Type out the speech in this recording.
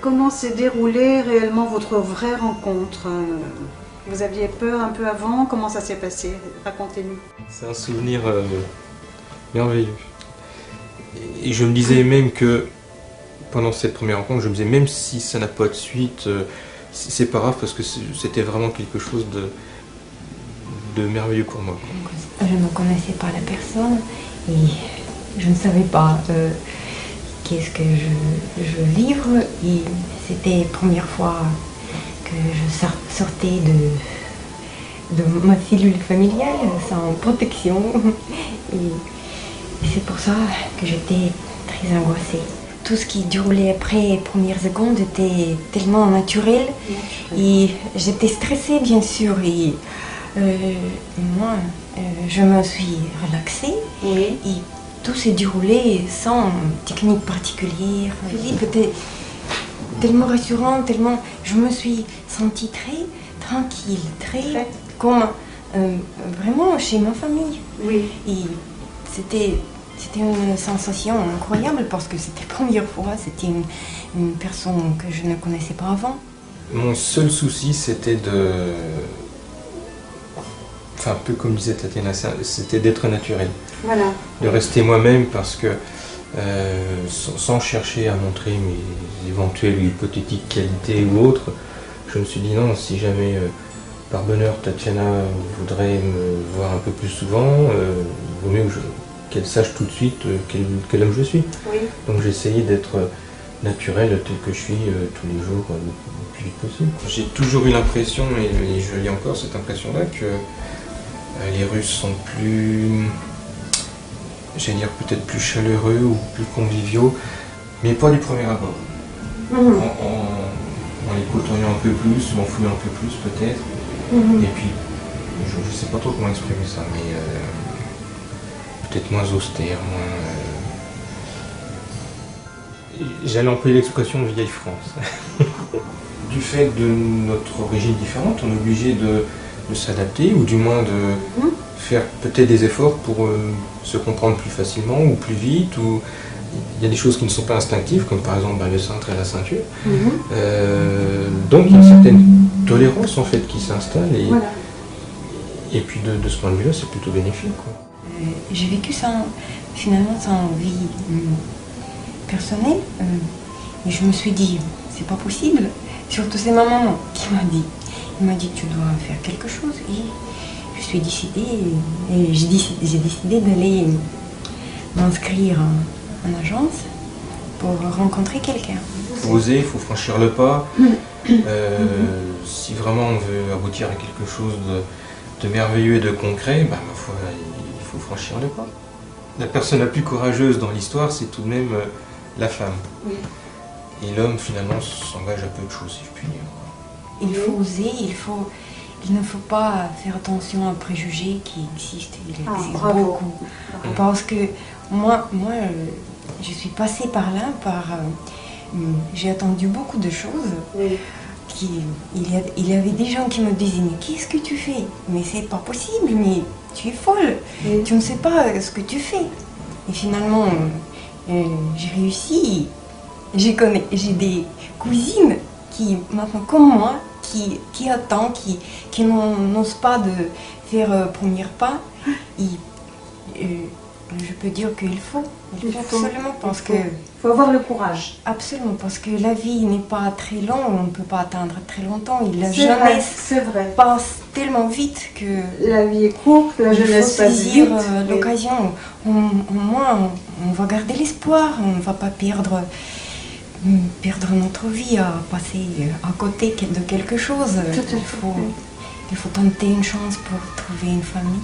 Comment s'est déroulée réellement votre vraie rencontre? Vous aviez peur un peu avant? Comment ça s'est passé? Racontez-nous. C'est un souvenir merveilleux. Et je me disais même que pendant cette première rencontre, je me disais même si ça n'a pas de suite, c'est pas grave parce que c'était vraiment quelque chose de merveilleux pour moi. Je ne connaissais pas la personne et je ne savais pas qu'est-ce que je veux vivre. Et c'était la première fois que je sortais de ma cellule familiale sans protection. Et c'est pour ça que j'étais très angoissée. Tout ce qui déroulait après les premières secondes était tellement naturel et j'étais stressée bien sûr. Et moi, je me suis relaxée et tout s'est déroulé sans technique particulière. Philippe était tellement rassurant, tellement... Je me suis sentie très tranquille, très comme vraiment chez ma famille. Oui. Et c'était une sensation incroyable parce que c'était la première fois, c'était une personne que je ne connaissais pas avant. Mon seul souci, c'était de... Enfin, un peu comme disait Tatiana, c'était d'être naturel. Voilà. De rester moi-même parce que, sans chercher à montrer mes éventuelles ou hypothétiques qualités ou autres, je me suis dit non, si jamais, par bonheur, Tatiana voudrait me voir un peu plus souvent, il vaut mieux qu'elle sache tout de suite quel homme je suis. Oui. Donc j'ai essayé d'être naturel tel que je suis tous les jours, le plus vite possible. J'ai toujours eu l'impression, et je lis encore cette impression-là, que les Russes sont plus, j'allais dire peut-être plus chaleureux ou plus conviviaux, mais pas du premier abord. En les côtoyant un peu plus, ou en fouillant un peu plus peut-être. Et puis, je ne sais pas trop comment exprimer ça, mais peut-être moins austère, moins... J'allais employer l'expression vieille France. Du fait de notre origine différente, on est obligé de s'adapter, ou du moins de faire peut-être des efforts pour se comprendre plus facilement ou plus vite. Ou il y a des choses qui ne sont pas instinctives, comme par exemple le cintre et la ceinture. Donc il y a une certaine tolérance en fait qui s'installe, et puis de ce point de vue-là, c'est plutôt bénéfique, quoi. J'ai vécu finalement sans vie personnelle, et je me suis dit, c'est pas possible. Surtout c'est ma maman qui m'a dit. Il m'a dit, tu dois faire quelque chose. Et je suis décidée, et j'ai décidé d'aller m'inscrire en agence pour rencontrer quelqu'un. Il faut oser, il faut franchir le pas. Si vraiment on veut aboutir à quelque chose de merveilleux et de concret, ma foi, il faut franchir le pas. La personne la plus courageuse dans l'histoire, c'est tout de même la femme. Oui. Et l'homme, finalement, s'engage à peu de choses, si je puis dire. Il faut oser, il ne faut pas faire attention aux préjugés qui existent. Il existe beaucoup. Parce que moi, je suis passée par là, j'ai attendu beaucoup de choses. Il y avait des gens qui me disaient, mais qu'est-ce que tu fais? Mais c'est pas possible, mais tu es folle. Tu ne sais pas ce que tu fais. Et finalement, j'ai réussi. J'ai des cousines qui, maintenant comme moi, qui attendent, qui n'osent pas de faire le premier pas. Et, je peux dire qu'il faut absolument, parce que... Il faut avoir le courage. Absolument, parce que la vie n'est pas très longue, on ne peut pas attendre très longtemps. Et la jeunesse passe tellement vite que... La vie est courte, la jeunesse passe vite. Il faut saisir l'occasion. Au moins, on va garder l'espoir, on ne va pas perdre notre vie à passer à côté de quelque chose. Il faut tenter une chance pour trouver une famille.